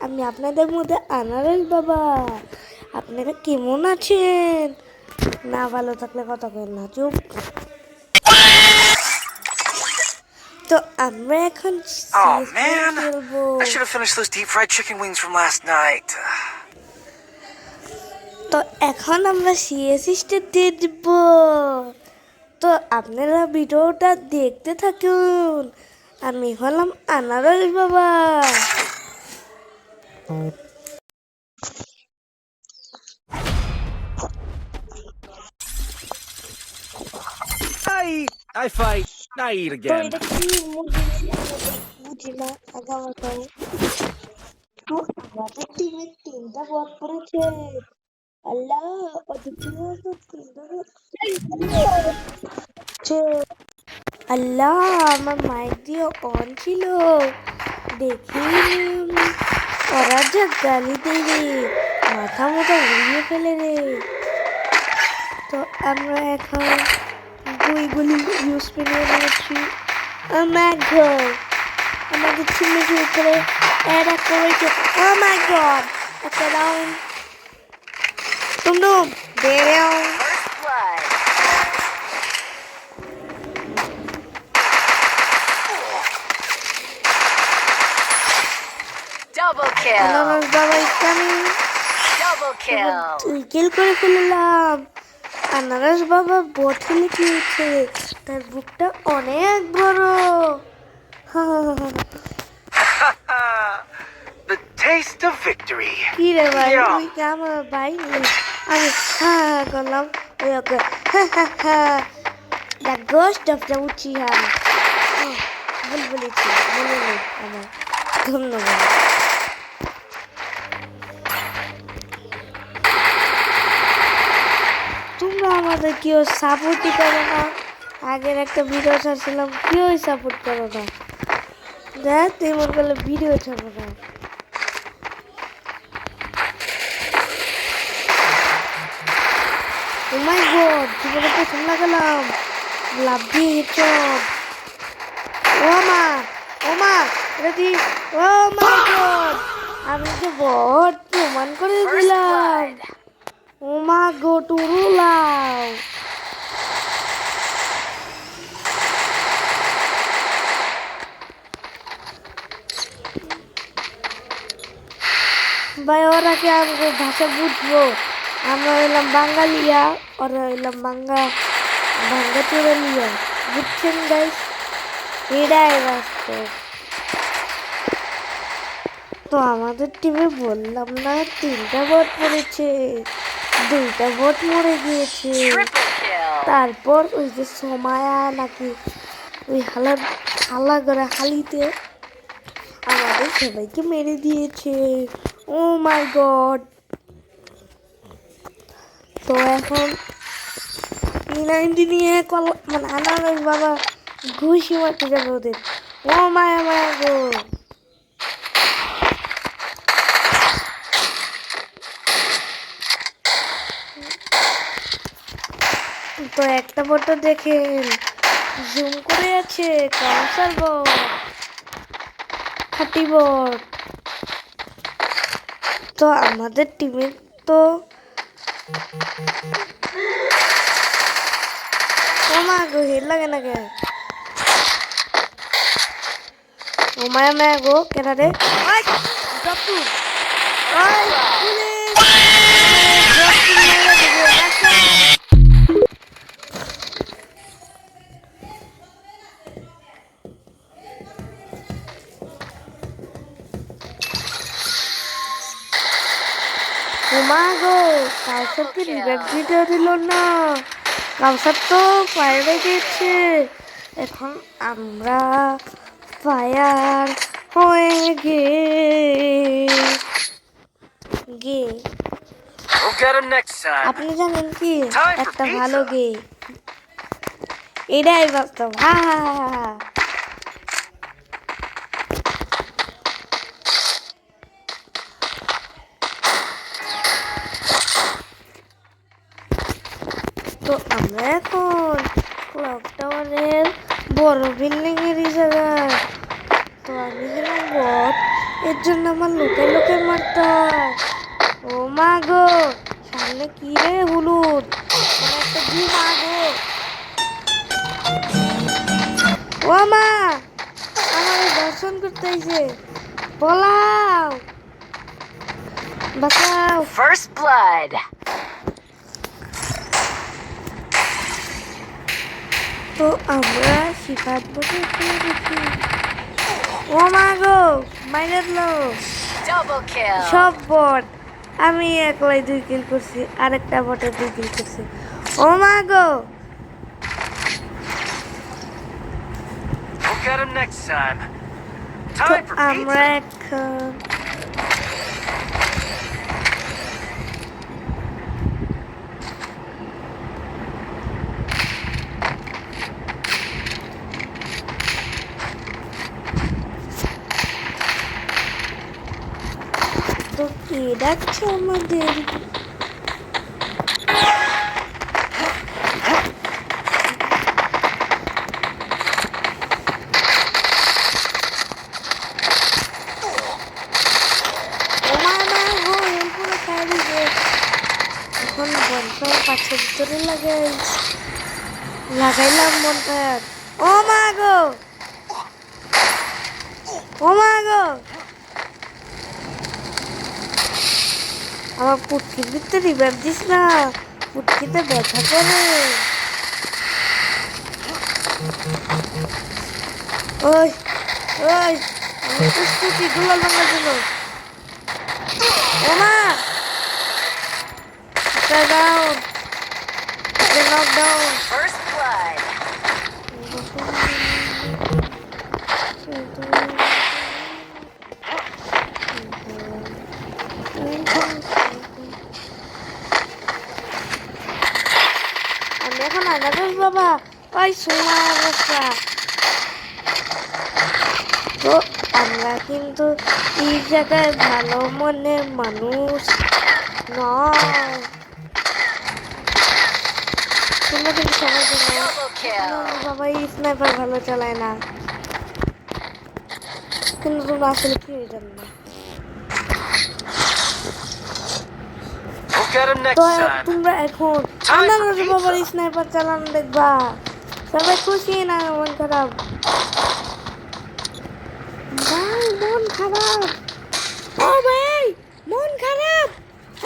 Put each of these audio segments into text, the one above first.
আমি আপনাদের মধ্যে আনারস বাবা। আপনারা কেমন আছেন? না ভালো থাকলে কথা বলেন না, চুপ। তো আমরা এখন Oh man, খেলবো। I should have finished those deep fried chicken wings from last night. তো এখন আমরা সিএসিসটা দিয়ে দিব। তো আপনারা ভিডিওটা দেখতে থাকুন। আমি হলাম আনারস বাবা। I fight. I eat তো again. এটা কি মুরগি বুঝি না আগামী তো আমাদের টিমে 3টা বল পড়েছে। আল্লাহ, অদ্বিতীয় তো 3টা হচ্ছে। আল্লাহ, আমার মাইক দিয়ে অন ছিল, দেখি ওরা যা গালি দেবে, মাথা মোটা উড়িয়ে ফেলে রে। তো আমরা এখন বইগুলি ইউজ করে নিয়েছি। আমার ঘর আমাদের টিমের উপরে অ্যাড করেছে। ও মাই গড, একটা ডাউন। টুমটুম বেরেও। Double kill. আনারস বাবা ইসলামী Double kill. কিল করে ফেললাম। আনারস বাবা বটলে খেয়েছে, তার বুকটা অনেক বড়। The taste of victory. কি রে ভাই, Yeah. তুই কি আমার ভাই নেই? আমি করলাম ওই ওকে দ্য গোস্ট অফ দ্য উচিহান। ভুল বলেছি, মনে নেই আমার। ধন্যবাদ। তোমরা আমাদের কেউ সাপোর্টই করো না। আগের একটা ভিডিও ছাড়ছিলাম, কেউ সাপোর্ট করো না। দেখ তেমন করলে ভিডিও ছাড়বো না। ও মাই গড, জীবনে প্রথম লাগালাম, লাভ দিয়ে হেডশট। ও মা রেডি। ও মাই গড, আমি যে বট প্রমাণ করে দিলাম। ও মা গো, টুরু লাও। ভাই ওরা কি আমাকে ভাষা বুঝবো? আমরা হইলাম বাঙালিয়া, ওরা হইলাম ভাঙ্গা চোরালিয়া। বুঝছেন গাইস? এটাই বাস্তব। তো আমাদের টিমে বললাম না 3টা বট পড়েছে, 2টা বট মরে গিয়েছে। Triple kill. তারপর ওই যে সময়া নাকি ওই হালা করে হালিতে আমাদের সবাইকে মেরে দিয়েছে। ও মাই গড। তো এখন P90 নিয়ে মানে আনারস বাবা ঘুষি মারতে যাবে ওদের। ও মায়া গো। তো একটা ফটো দেখেন, জুম করে আছে কাউসার বট, খাটি বট। তো আমাদের টিমে তো ও মা গো, হেড লাগে না কে? ও মায়া গো, কেনা রে? ওমা গো, কাউসারকে রিভাইভ দিতে দিল না। কাউসার তো ফায়ারে গেছে। এখন আমরা ফায়ার হয়ে গে। We'll get him next time. আপনি জানেন কি Time for একটা pizza. ভালো গে? এটাই বাস্তব। তো আমরা এখন ক্লক টাওয়ারের বড় বিল্ডিং এর জায়গায়। তো আমি গেলাম বট, এর জন্য আমার লোকে লোকে মারতে হয়। ও মা গো, সামনে কি রে হলুদ, মানে একটা মা গো। ও মা, আমার দর্শন করতে আইছে, পলাও, বাঁচাও। First blood. তো আমরা শিকার বসে দেখি। ও মা গো, মাইনাস লো, Double kill. সব বট। আমি একলাই 2 কিল করছি, আরেকটা বটে 2 কিল করছি। ও মা গো, We'll get him next time. তো Time for আমরা pizza. এখন তো কে ডাকছে আমাদের? এখন বনটা পাশের ভিতরে লাগাইলাম মনটা। ও মা গো, ও মা গো, আমার পুটকির ভিতরে রিভার দিস না, পুটকিতে ব্যথা করে। ওই ওই, আমি পুটকি গুলাল ভাঙার জন্য। ও মা, down, knock down. First blood. আমি এখন আগাবেশ বাবা, ওই সোনা অবস্থা। তো আমরা কিন্তু এই জায়গায় ভালো মনের মানুষ নয়। তোমরা কিন্তু সবাই জানো Double kill. বাবা এই স্নাইপার ভালো চালায় না, কিন্তু তোমরা আসলে কি জানো না। We'll get him তো next time. তোমরা এখন আন্দাজ বাবার স্নাইপার চালানো দেখবা, সবাই খুশি না মন খারাপ? ভাই মন খারাপ, ও ভাই মন খারাপ,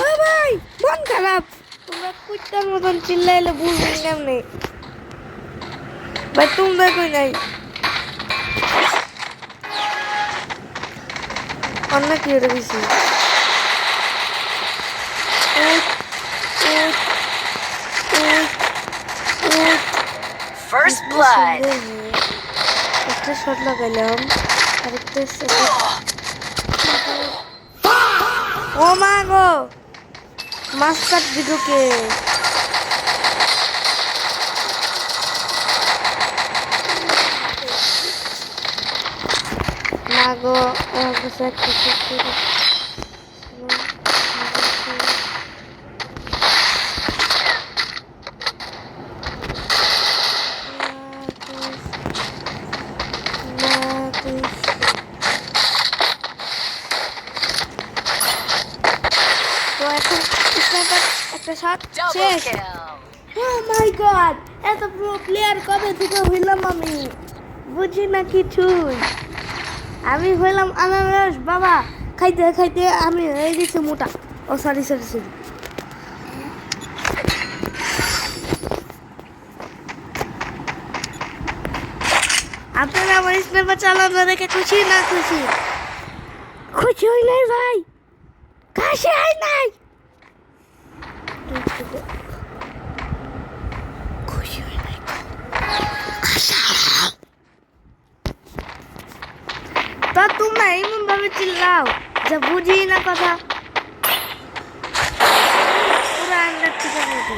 ও ভাই মন খারাপ। তোমরা কুত্তার মতন চিল্লাইলে বুঝবেন কেমনে? ভাই তোমরা কই নাই, অন্য কি ওটা বেশি। First blood. একটা শট লাগাইলাম, আরেকটা ও মা গো, মাছ কাটবি ঢুকে। না গো, আমার কাছে একটা তো এখন একটা শট Double শেষ। kill. ও মাই গড, এত প্রো প্লেয়ার কবে থেকে হইলাম আমি, বুঝি না কিছুই। আমি হইলাম আনারস বাবা, খাইতে খাইতে আমি হয়ে গেছি মোটা। ও সরি সরি সরি। আপনারা আমার স্নাইপার চালানো দেখে খুশি না খুশি? খুশি হই নাই ভাই, খুশি হই নাই, খুশি হই নাই। তো তোমরা এমন ভাবে চিল্লাও যে বুঝি না কথা, পুরো আন্ডার থেকে মতো।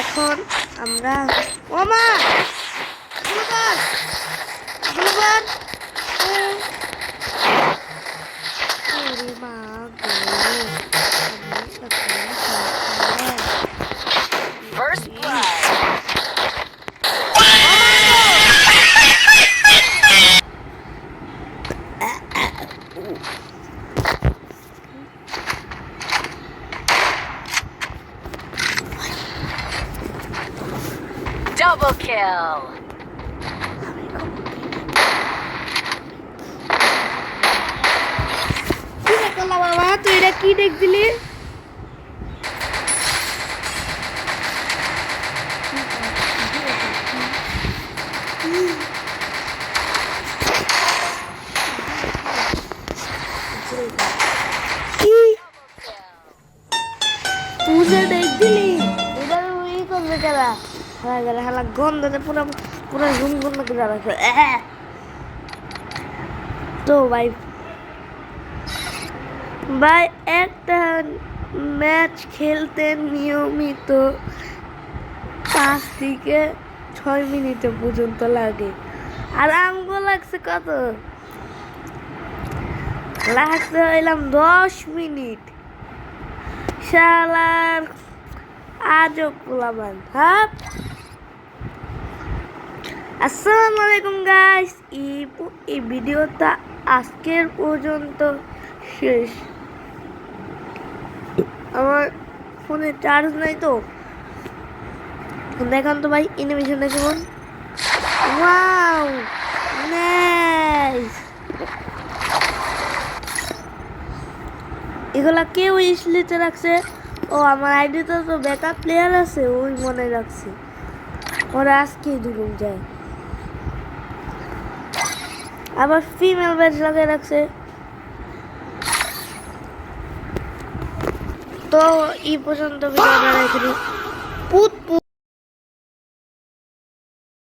এখন আমরা ও মা গ্লুকন গ্লুকন, ওরে মা গো, First blood. Double kill. কি রে করলা বাবা, তুই এটা কি দেখছিলি? কি তুই দেখছিলি? এটা ই করবে কেনা হয়ে গেলে হালা গন্ধতে পুরো পুরো রুম গন্ধ করে রাখে। তো ভাই ভাই একটা ম্যাচ খেলতে নিয়মিত 5 থেকে 6 মিনিট পর্যন্ত লাগে। আর আমগো লাগছে কত? লাগছে হইলাম 10 মিনিট। শালার আজও পোলাবান। হ্যাঁ, আসসালামু আলাইকুম গাইস। এই ভিডিওটা আজকের পর্যন্ত শেষ। আমার ফোনে চার্জ নাই তো দেখান তো ভাই অ্যানিমেশনটা কেমন। Wow nice. এগুলা কেউ ইসলিতে রাখছে? ও আমার আইডিতে তো ব্যাকআপ প্লেয়ার আছে, ওই মনে রাখছে। ওরা আজকেই দুজন যায়। আবার ফিমেল ব্যাচ লাগিয়ে রাখছে। তো এই পর্যন্ত ভিডিওটা রেখে দিই। পুত পুত।